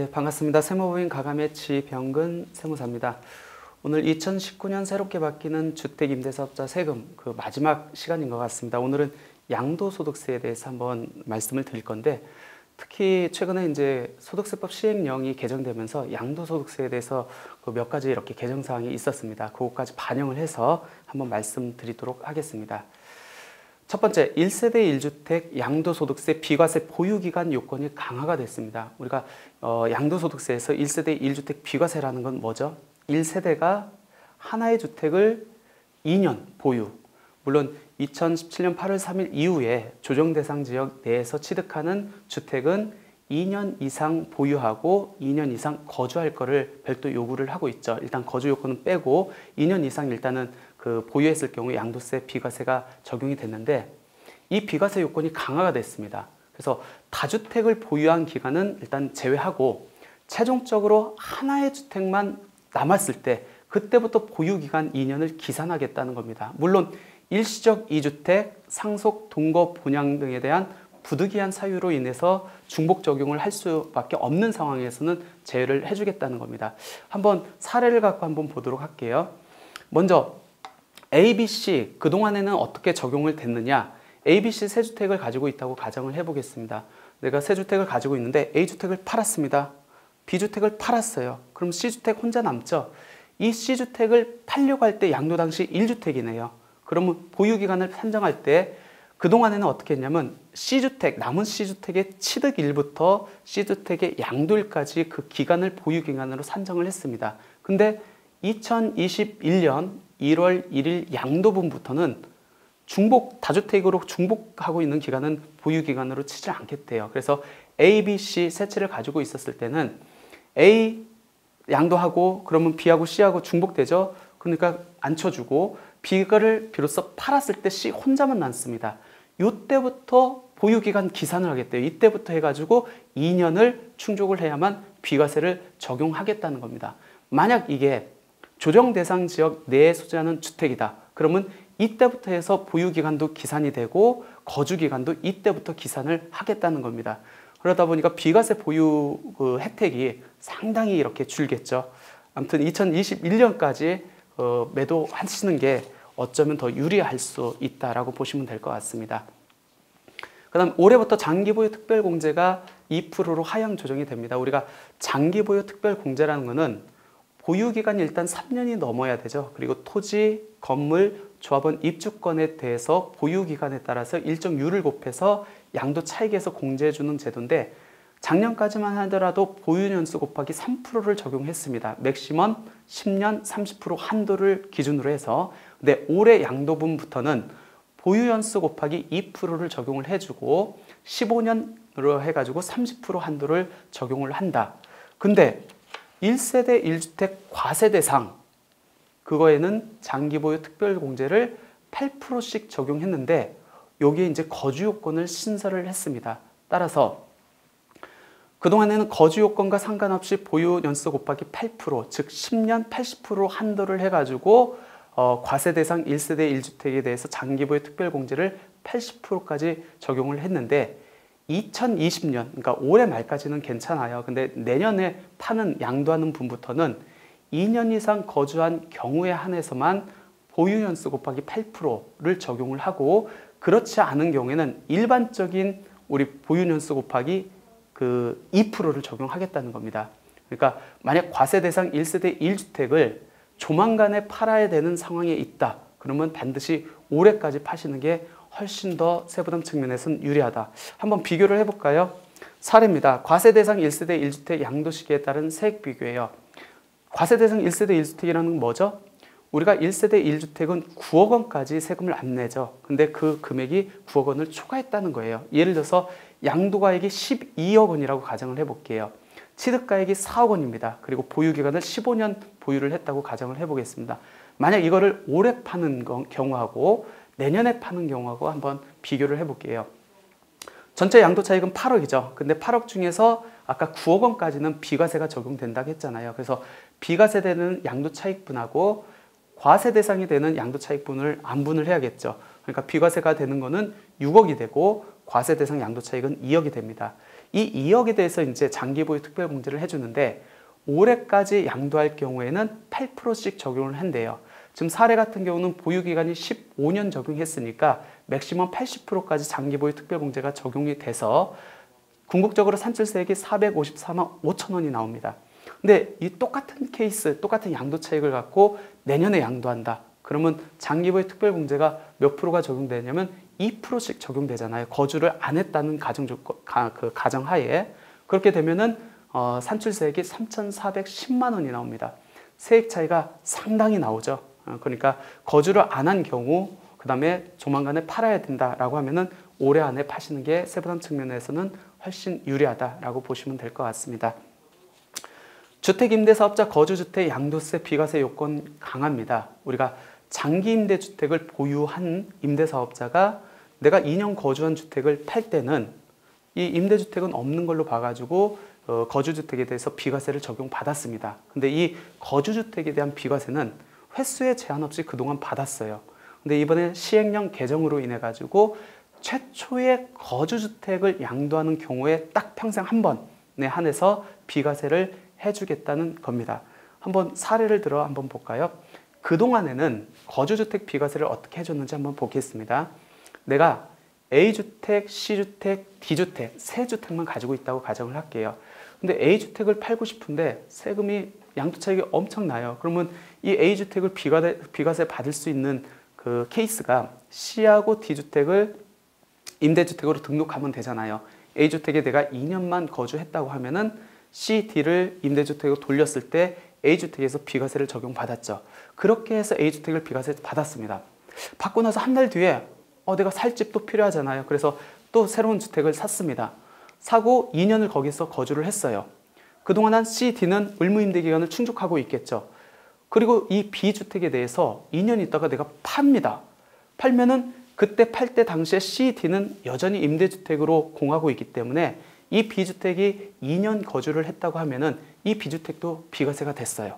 네, 반갑습니다. 세무법인 가감의 지병근 세무사입니다. 오늘 2019년 새롭게 바뀌는 주택임대사업자 세금 그 마지막 시간인 것 같습니다. 오늘은 양도소득세에 대해서 한번 말씀을 드릴 건데, 특히 최근에 이제 소득세법 시행령이 개정되면서 양도소득세에 대해서 그 몇 가지 이렇게 개정 사항이 있었습니다. 그것까지 반영을 해서 한번 말씀드리도록 하겠습니다. 첫 번째, 1세대 1주택 양도소득세 비과세 보유기간 요건이 강화가 됐습니다. 우리가 양도소득세에서 1세대 1주택 비과세라는 건 뭐죠? 1세대가 하나의 주택을 2년 보유, 물론 2017년 8월 3일 이후에 조정대상 지역 내에서 취득하는 주택은 2년 이상 보유하고 2년 이상 거주할 거를 별도 요구를 하고 있죠. 일단 거주 요건은 빼고 2년 이상 일단은 그 보유했을 경우 양도세 비과세가 적용이 됐는데, 이 비과세 요건이 강화가 됐습니다. 그래서 다주택을 보유한 기간은 일단 제외하고 최종적으로 하나의 주택만 남았을 때 그때부터 보유기간 2년을 기산하겠다는 겁니다. 물론 일시적 2주택, 상속, 동거, 분양 등에 대한 부득이한 사유로 인해서 중복 적용을 할 수밖에 없는 상황에서는 제외를 해주겠다는 겁니다. 한번 사례를 갖고 한번 보도록 할게요. 먼저 A, B, C 그동안에는 어떻게 적용을 됐느냐. A, B, C 세 주택을 가지고 있다고 가정을 해보겠습니다. 내가 세 주택을 가지고 있는데 A주택을 팔았습니다. B주택을 팔았어요. 그럼 C주택 혼자 남죠. 이 C주택을 팔려고 할 때 양도 당시 1주택이네요. 그러면 보유기간을 산정할 때 그동안에는 어떻게 했냐면 C주택, 남은 C주택의 취득일부터 C주택의 양도일까지 그 기간을 보유기간으로 산정을 했습니다. 근데 2021년 1월 1일 양도분부터는 다주택으로 중복하고 있는 기간은 보유기간으로 치지 않겠대요. 그래서 A, B, C 세 채를 가지고 있었을 때는 A 양도하고 그러면 B하고 C하고 중복되죠. 그러니까 안 쳐주고 B를 비로소 팔았을 때 C 혼자만 남습니다. 이때부터 보유기간 기산을 하겠대요. 이때부터 해가지고 2년을 충족을 해야만 비과세를 적용하겠다는 겁니다. 만약 이게 조정 대상 지역 내에 소재하는 주택이다. 그러면 이때부터 해서 보유기간도 기산이 되고 거주기간도 이때부터 기산을 하겠다는 겁니다. 그러다 보니까 비과세 보유 그 혜택이 상당히 이렇게 줄겠죠. 아무튼 2021년까지 매도하시는 게 어쩌면 더 유리할 수 있다라고 보시면 될 것 같습니다. 그 다음 올해부터 장기보유 특별공제가 2%로 하향 조정이 됩니다. 우리가 장기보유 특별공제라는 것은 보유기간이 일단 3년이 넘어야 되죠. 그리고 토지, 건물, 조합원 입주권에 대해서 보유기간에 따라서 일정 율을 곱해서 양도 차익에서 공제해주는 제도인데, 작년까지만 하더라도 보유년수 곱하기 3%를 적용했습니다. 맥시멈 10년 30% 한도를 기준으로 해서. 근데 올해 양도분부터는 보유연수 곱하기 2%를 적용을 해주고 15년으로 해가지고 30% 한도를 적용을 한다. 근데 1세대 1주택 과세대상 그거에는 장기보유 특별공제를 8%씩 적용했는데 여기에 이제 거주요건을 신설을 했습니다. 따라서 그동안에는 거주요건과 상관없이 보유연수 곱하기 8%, 즉 10년 80% 한도를 해가지고 과세대상 1세대 1주택에 대해서 장기보유 특별공제를 80%까지 적용을 했는데 2020년, 그러니까 올해 말까지는 괜찮아요. 근데 내년에 파는 양도하는 분부터는 2년 이상 거주한 경우에 한해서만 보유연수 곱하기 8%를 적용을 하고, 그렇지 않은 경우에는 일반적인 우리 보유연수 곱하기 그 2%를 적용하겠다는 겁니다. 그러니까 만약 과세대상 1세대 1주택을 조만간에 팔아야 되는 상황에 있다. 그러면 반드시 올해까지 파시는 게 훨씬 더 세부담 측면에서는 유리하다. 한번 비교를 해볼까요? 사례입니다. 과세대상 1세대 1주택 양도시기에 따른 세액 비교예요. 과세대상 1세대 1주택이라는 건 뭐죠? 우리가 1세대 1주택은 9억 원까지 세금을 안 내죠. 근데 그 금액이 9억 원을 초과했다는 거예요. 예를 들어서 양도가액이 12억 원이라고 가정을 해볼게요. 취득가액이 4억 원입니다. 그리고 보유기간을 15년 보유를 했다고 가정을 해보겠습니다. 만약 이거를 올해 파는 경우하고 내년에 파는 경우하고 한번 비교를 해볼게요. 전체 양도 차익은 8억이죠. 근데 8억 중에서 아까 9억 원까지는 비과세가 적용된다고 했잖아요. 그래서 비과세되는 양도 차익분하고 과세 대상이 되는 양도 차익분을 안분을 해야겠죠. 그러니까 비과세가 되는 거는 6억이 되고 과세 대상 양도 차익은 2억이 됩니다. 이 2억에 대해서 이제 장기 보유 특별 공제를 해주는데 올해까지 양도할 경우에는 8%씩 적용을 한대요. 지금 사례 같은 경우는 보유 기간이 15년 적용했으니까 맥시멈 80%까지 장기 보유 특별 공제가 적용이 돼서 궁극적으로 산출세액이 454만 5천 원이 나옵니다. 근데 이 똑같은 케이스, 똑같은 양도 차익을 갖고 내년에 양도한다. 그러면 장기 보유 특별 공제가 몇 프로가 적용되냐면 2%씩 적용되잖아요. 거주를 안 했다는 가정하에. 그렇게 되면은 산출세액이 3,410만 원이 나옵니다. 세액 차이가 상당히 나오죠. 그러니까 거주를 안 한 경우, 그 다음에 조만간에 팔아야 된다라고 하면은 올해 안에 파시는 게 세부담 측면에서는 훨씬 유리하다라고 보시면 될 것 같습니다. 주택임대사업자 거주주택 양도세 비과세 요건 강합니다. 우리가 장기 임대주택을 보유한 임대사업자가 내가 2년 거주한 주택을 팔 때는 이 임대주택은 없는 걸로 봐가지고 거주주택에 대해서 비과세를 적용받았습니다. 근데 이 거주주택에 대한 비과세는 횟수에 제한 없이 그동안 받았어요. 근데 이번에 시행령 개정으로 인해 가지고 최초의 거주주택을 양도하는 경우에 딱 평생 한 번에 한해서 비과세를 해주겠다는 겁니다. 한번 사례를 들어 한번 볼까요? 그동안에는 거주주택 비과세를 어떻게 해줬는지 한번 보겠습니다. 내가 A주택, C주택, D주택 세 주택만 가지고 있다고 가정을 할게요. 근데 A주택을 팔고 싶은데 세금이 양도차익이 엄청나요. 그러면 이 A주택을 비과세 받을 수 있는 그 케이스가 C하고 D주택을 임대주택으로 등록하면 되잖아요. A주택에 내가 2년만 거주했다고 하면은 C, D를 임대주택으로 돌렸을 때 A주택에서 비과세를 적용받았죠. 그렇게 해서 A주택을 비과세 받았습니다. 받고 나서 한 달 뒤에 내가 살 집도 필요하잖아요. 그래서 또 새로운 주택을 샀습니다. 사고 2년을 거기서 거주를 했어요. 그동안 한 C, D는 의무임대 기간을 충족하고 있겠죠. 그리고 이 B주택에 대해서 2년 있다가 내가 팝니다. 팔면은 그때 팔 때 당시에 C, D는 여전히 임대주택으로 공하고 있기 때문에 이 B주택이 2년 거주를 했다고 하면은 이 B주택도 비과세가 됐어요.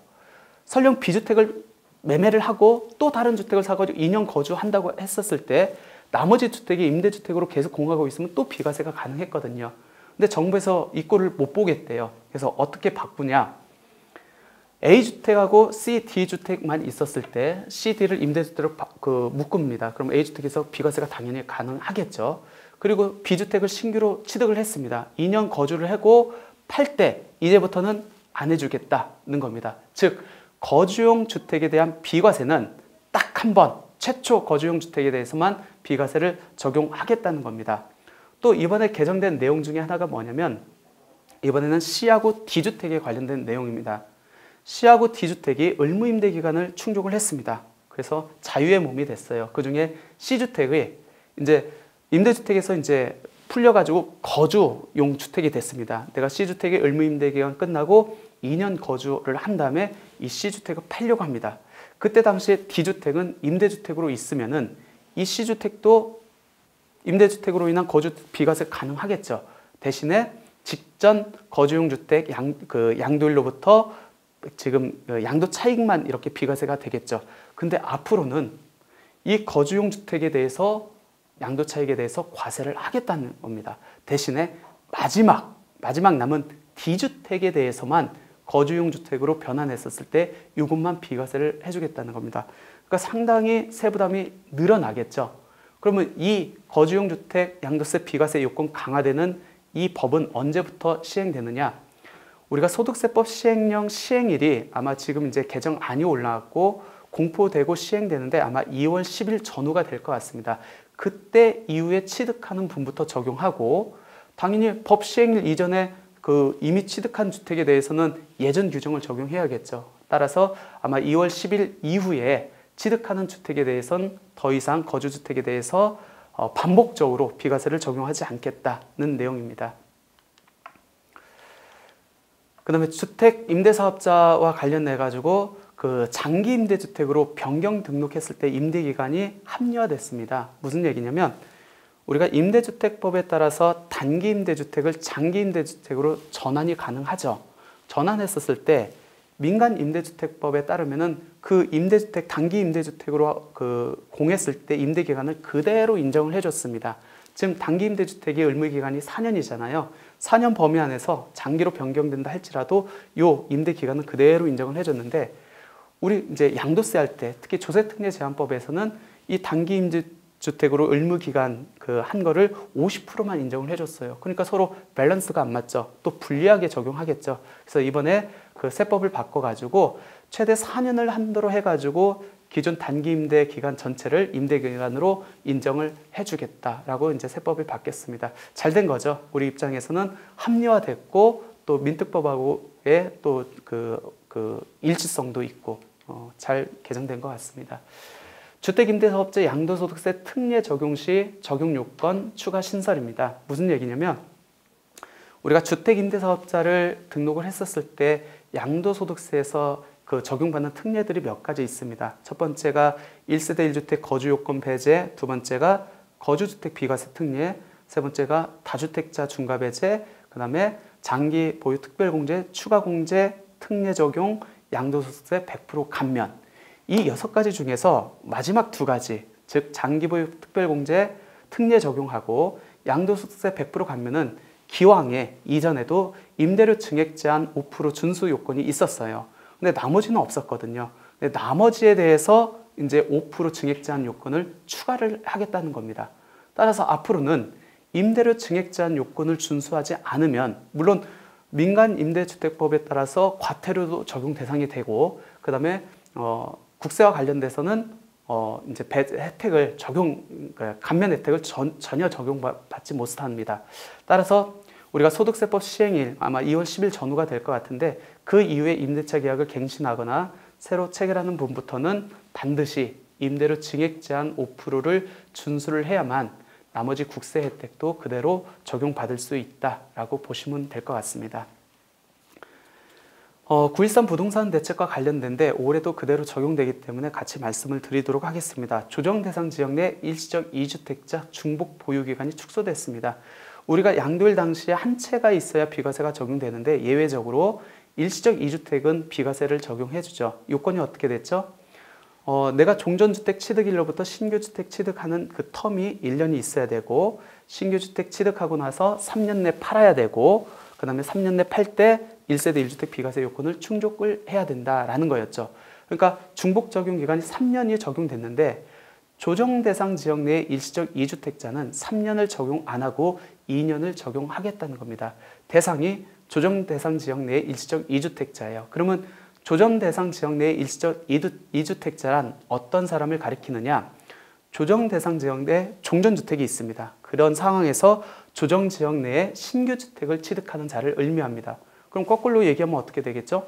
설령 B주택을 매매를 하고 또 다른 주택을 사가지고 2년 거주한다고 했었을 때 나머지 주택이 임대주택으로 계속 공하고 있으면 또 비과세가 가능했거든요. 근데 정부에서 이 꼴을 못 보겠대요. 그래서 어떻게 바꾸냐? A주택하고 C, D주택만 있었을 때 C, D를 임대주택으로 묶습니다. 그럼 A주택에서 비과세가 당연히 가능하겠죠. 그리고 B주택을 신규로 취득을 했습니다. 2년 거주를 하고 팔 때 이제부터는 안 해주겠다는 겁니다. 즉 거주용 주택에 대한 비과세는 딱 한 번 최초 거주용 주택에 대해서만 비과세를 적용하겠다는 겁니다. 또 이번에 개정된 내용 중에 하나가 뭐냐면 이번에는 C하고 D주택에 관련된 내용입니다. C하고 D주택이 의무임대 기간을 충족을 했습니다. 그래서 자유의 몸이 됐어요. 그 중에 C주택이 이제 임대주택에서 이제 풀려가지고 거주용 주택이 됐습니다. 내가 C주택의 의무임대 기간 끝나고 2년 거주를 한 다음에 이 C주택을 팔려고 합니다. 그때 당시에 D주택은 임대주택으로 있으면은 이 C주택도 임대주택으로 인한 거주 비과세 가능하겠죠. 대신에 직전 거주용 주택 양도일로부터 지금 양도 차익만 이렇게 비과세가 되겠죠. 근데 앞으로는 이 거주용 주택에 대해서 양도 차익에 대해서 과세를 하겠다는 겁니다. 대신에 마지막 남은 D주택에 대해서만 거주용 주택으로 변환했었을 때 이것만 비과세를 해주겠다는 겁니다. 그러니까 상당히 세부담이 늘어나겠죠. 그러면 이 거주용 주택 양도세 비과세 요건 강화되는 이 법은 언제부터 시행되느냐? 우리가 소득세법 시행령 시행일이 아마 지금 이제 개정안이 올라왔고 공포되고 시행되는데 아마 2월 10일 전후가 될 것 같습니다. 그때 이후에 취득하는 분부터 적용하고 당연히 법 시행일 이전에 이미 취득한 주택에 대해서는 예전 규정을 적용해야겠죠. 따라서 아마 2월 10일 이후에 취득하는 주택에 대해서는 더 이상 거주주택에 대해서 반복적으로 비과세를 적용하지 않겠다는 내용입니다. 그 다음에 주택 임대사업자와 관련해 가지고 장기 임대주택으로 변경 등록했을 때 임대기간이 합리화됐습니다. 무슨 얘기냐면 우리가 임대주택법에 따라서 단기 임대주택을 장기 임대주택으로 전환이 가능하죠. 전환했었을 때 민간 임대주택법에 따르면은 그 임대주택 단기 임대주택으로 공했을 때 임대기간을 그대로 인정을 해줬습니다. 지금 단기 임대주택의 의무기간이 4년이잖아요. 4년 범위 안에서 장기로 변경된다 할지라도 요 임대 기간은 그대로 인정을 해줬는데 우리 이제 양도세 할 때 특히 조세특례 제한법에서는 이 단기 임대 주택으로 의무 기간 그 한 거를 50%만 인정을 해줬어요. 그러니까 서로 밸런스가 안 맞죠. 또 불리하게 적용하겠죠. 그래서 이번에 그 세법을 바꿔가지고 최대 4년을 한도로 해가지고 기존 단기 임대 기간 전체를 임대 기간으로 인정을 해주겠다라고 이제 세법을 바뀌었습니다. 잘 된 거죠. 우리 입장에서는 합리화됐고 또 민특법하고의 또 그 일치성도 있고 잘 개정된 것 같습니다. 주택임대사업자 양도소득세 특례 적용 시 적용 요건 추가 신설입니다. 무슨 얘기냐면 우리가 주택임대사업자를 등록을 했었을 때 양도소득세에서 그 적용받는 특례들이 몇 가지 있습니다. 첫 번째가 1세대 1주택 거주요건 배제, 두 번째가 거주주택 비과세 특례, 세 번째가 다주택자 중과배제, 그 다음에 장기 보유 특별공제, 추가공제, 특례 적용, 양도소득세 100% 감면. 이 6가지 중에서 마지막 2가지, 즉 장기보유 특별공제, 특례 적용하고 양도소득세 100% 감면은 기왕에 이전에도 임대료 증액 제한 5% 준수 요건이 있었어요. 근데 나머지는 없었거든요. 근데 나머지에 대해서 이제 5% 증액 제한 요건을 추가를 하겠다는 겁니다. 따라서 앞으로는 임대료 증액 제한 요건을 준수하지 않으면 물론 민간 임대주택법에 따라서 과태료도 적용 대상이 되고 그다음에 국세와 관련돼서는 이제 혜택을 감면 혜택을 전혀 적용받지 못합니다. 따라서 우리가 소득세법 시행일 아마 2월 10일 전후가 될 것 같은데 그 이후에 임대차 계약을 갱신하거나 새로 체결하는 분부터는 반드시 임대료 증액 제한 5%를 준수를 해야만 나머지 국세 혜택도 그대로 적용받을 수 있다라고 보시면 될 것 같습니다. 9.13 부동산 대책과 관련된데 올해도 그대로 적용되기 때문에 같이 말씀을 드리도록 하겠습니다. 조정 대상 지역 내 일시적 2주택자 중복 보유 기간이 축소됐습니다. 우리가 양도일 당시에 한 채가 있어야 비과세가 적용되는데 예외적으로 일시적 2주택은 비과세를 적용해 주죠. 요건이 어떻게 됐죠? 내가 종전주택 취득일로부터 신규주택 취득하는 그 텀이 1년이 있어야 되고 신규주택 취득하고 나서 3년 내 팔아야 되고 그 다음에 3년 내 팔 때 1세대 1주택 비과세 요건을 충족을 해야 된다라는 거였죠. 그러니까 중복 적용 기간이 3년이 적용됐는데 조정 대상 지역 내 일시적 2주택자는 3년을 적용 안 하고 2년을 적용하겠다는 겁니다. 대상이 조정 대상 지역 내 일시적 2주택자예요. 그러면 조정 대상 지역 내 일시적 2주택자란 어떤 사람을 가리키느냐? 조정 대상 지역 내 종전주택이 있습니다. 그런 상황에서 조정 지역 내에 신규 주택을 취득하는 자를 의미합니다. 그럼 거꾸로 얘기하면 어떻게 되겠죠?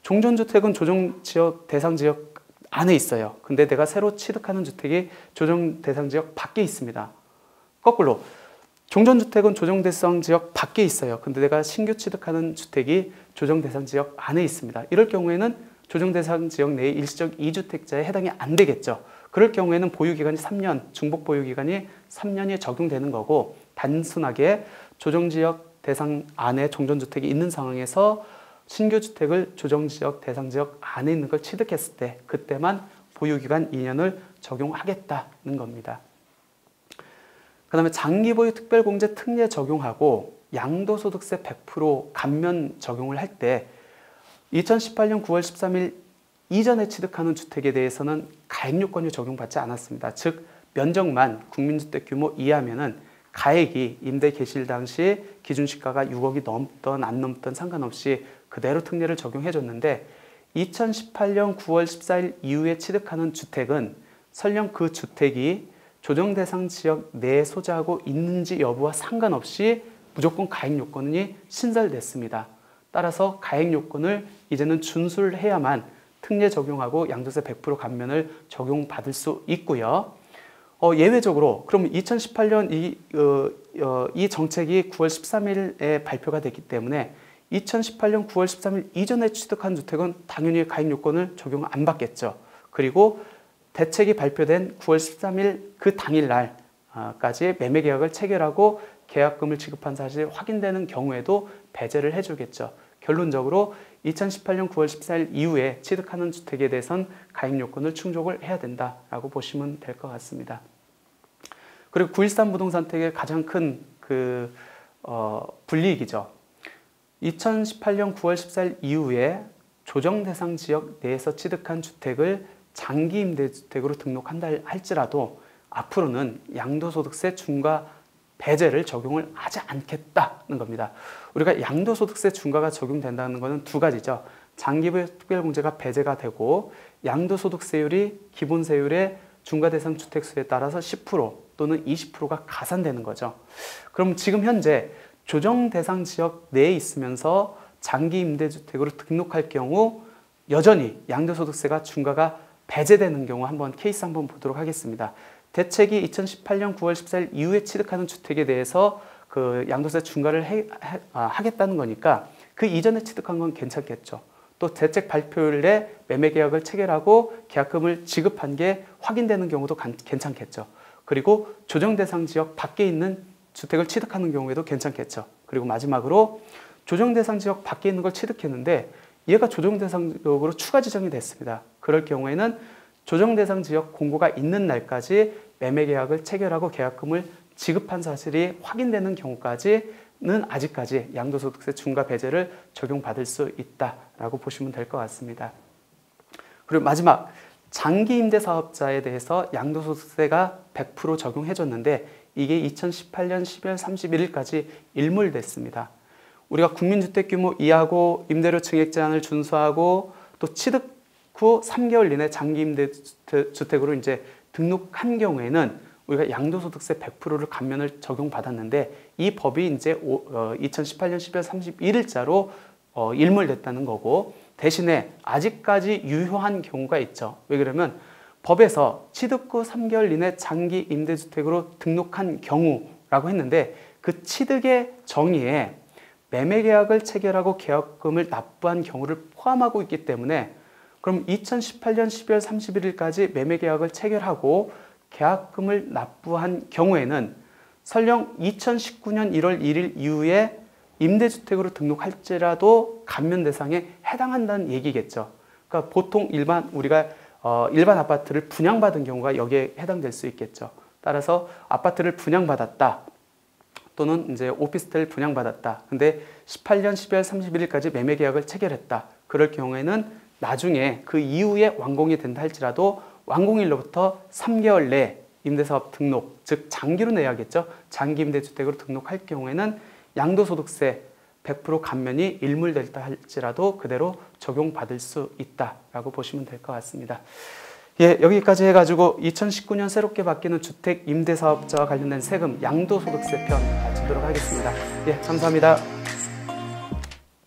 종전주택은 조정 지역 대상 지역 안에 있어요. 근데 내가 새로 취득하는 주택이 조정 대상 지역 밖에 있습니다. 거꾸로 종전주택은 조정 대상 지역 밖에 있어요. 근데 내가 신규 취득하는 주택이 조정 대상 지역 안에 있습니다. 이럴 경우에는 조정 대상 지역 내의 일시적 2주택자에 해당이 안 되겠죠. 그럴 경우에는 보유기간이 3년, 중복 보유기간이 3년이 적용되는 거고 단순하게 조정지역 대상 안에 종전주택이 있는 상황에서 신규 주택을 조정지역 대상 지역 안에 있는 걸 취득했을 때 그때만 보유기간 2년을 적용하겠다는 겁니다. 그 다음에 장기보유 특별공제 특례 적용하고 양도소득세 100% 감면 적용을 할 때 2018년 9월 13일 이전에 취득하는 주택에 대해서는 가액요건이 적용받지 않았습니다. 즉 면적만 국민주택 규모 이하면은 가액이 임대 개시일 당시 기준시가가 6억이 넘던 안 넘던 상관없이 그대로 특례를 적용해 줬는데 2018년 9월 14일 이후에 취득하는 주택은 설령 그 주택이 조정 대상 지역 내에 소재하고 있는지 여부와 상관없이 무조건 가액 요건이 신설됐습니다. 따라서 가액 요건을 이제는 준수를 해야만 특례 적용하고 양도세 100% 감면을 적용받을 수 있고요. 예외적으로 그럼 2018년 이 정책이 9월 13일에 발표가 됐기 때문에 2018년 9월 13일 이전에 취득한 주택은 당연히 가액 요건을 적용 안 받겠죠. 그리고 대책이 발표된 9월 13일 그 당일날까지 매매 계약을 체결하고 계약금을 지급한 사실이 확인되는 경우에도 배제를 해주겠죠. 결론적으로 2018년 9월 14일 이후에 취득하는 주택에 대해선 가액 요건을 충족을 해야 된다라고 보시면 될 것 같습니다. 그리고 9.13 부동산 택의 가장 큰 불이익이죠. 2018년 9월 14일 이후에 조정 대상 지역 내에서 취득한 주택을 장기 임대주택으로 등록한다 할지라도 앞으로는 양도소득세 중과 배제를 적용을 하지 않겠다는 겁니다. 우리가 양도소득세 중과가 적용된다는 것은 두 가지죠. 장기부의 특별공제가 배제가 되고 양도소득세율이 기본세율의 중과대상 주택수에 따라서 10% 또는 20%가 가산되는 거죠. 그럼 지금 현재 조정대상 지역 내에 있으면서 장기 임대주택으로 등록할 경우 여전히 양도소득세가 중과가 배제되는 경우 한번 케이스 한번 보도록 하겠습니다. 대책이 2018년 9월 14일 이후에 취득하는 주택에 대해서 그 양도세 중과를 하겠다는 거니까 그 이전에 취득한 건 괜찮겠죠. 또 대책 발표일에 매매계약을 체결하고 계약금을 지급한 게 확인되는 경우도 괜찮겠죠. 그리고 조정대상 지역 밖에 있는 주택을 취득하는 경우에도 괜찮겠죠. 그리고 마지막으로 조정대상 지역 밖에 있는 걸 취득했는데 얘가 조정대상 지역으로 추가 지정이 됐습니다. 그럴 경우에는 조정대상 지역 공고가 있는 날까지 매매계약을 체결하고 계약금을 지급한 사실이 확인되는 경우까지는 아직까지 양도소득세 중과 배제를 적용받을 수 있다라고 보시면 될 것 같습니다. 그리고 마지막 장기 임대 사업자에 대해서 양도소득세가 100% 적용해줬는데 이게 2018년 12월 31일까지 일몰됐습니다. 우리가 국민주택 규모 이하고 임대료 증액 제한을 준수하고 또 취득 후 3개월 이내 장기 임대주택으로 이제 등록한 경우에는 우리가 양도소득세 100%를 감면을 적용받았는데 이 법이 이제 2018년 12월 31일자로 일몰됐다는 거고 대신에 아직까지 유효한 경우가 있죠. 왜 그러면 법에서 취득 후 3개월 이내 장기 임대주택으로 등록한 경우라고 했는데 그 취득의 정의에 매매계약을 체결하고 계약금을 납부한 경우를 포함하고 있기 때문에 그럼 2018년 12월 31일까지 매매계약을 체결하고 계약금을 납부한 경우에는 설령 2019년 1월 1일 이후에 임대주택으로 등록할지라도 감면 대상에 해당한다는 얘기겠죠. 그러니까 보통 우리가 일반 아파트를 분양받은 경우가 여기에 해당될 수 있겠죠. 따라서 아파트를 분양받았다. 또는 이제 오피스텔 분양받았다. 근데 18년 12월 31일까지 매매계약을 체결했다. 그럴 경우에는 나중에 그 이후에 완공이 된다 할지라도 완공일로부터 3개월 내 임대사업 등록, 즉 장기로 내야겠죠. 장기 임대주택으로 등록할 경우에는 양도소득세 100% 감면이 일몰됐다 할지라도 그대로 적용받을 수 있다라고 보시면 될 것 같습니다. 예, 여기까지 해가지고 2019년 새롭게 바뀌는 주택 임대사업자와 관련된 세금 양도소득세 편 마치도록 하겠습니다. 예, 감사합니다.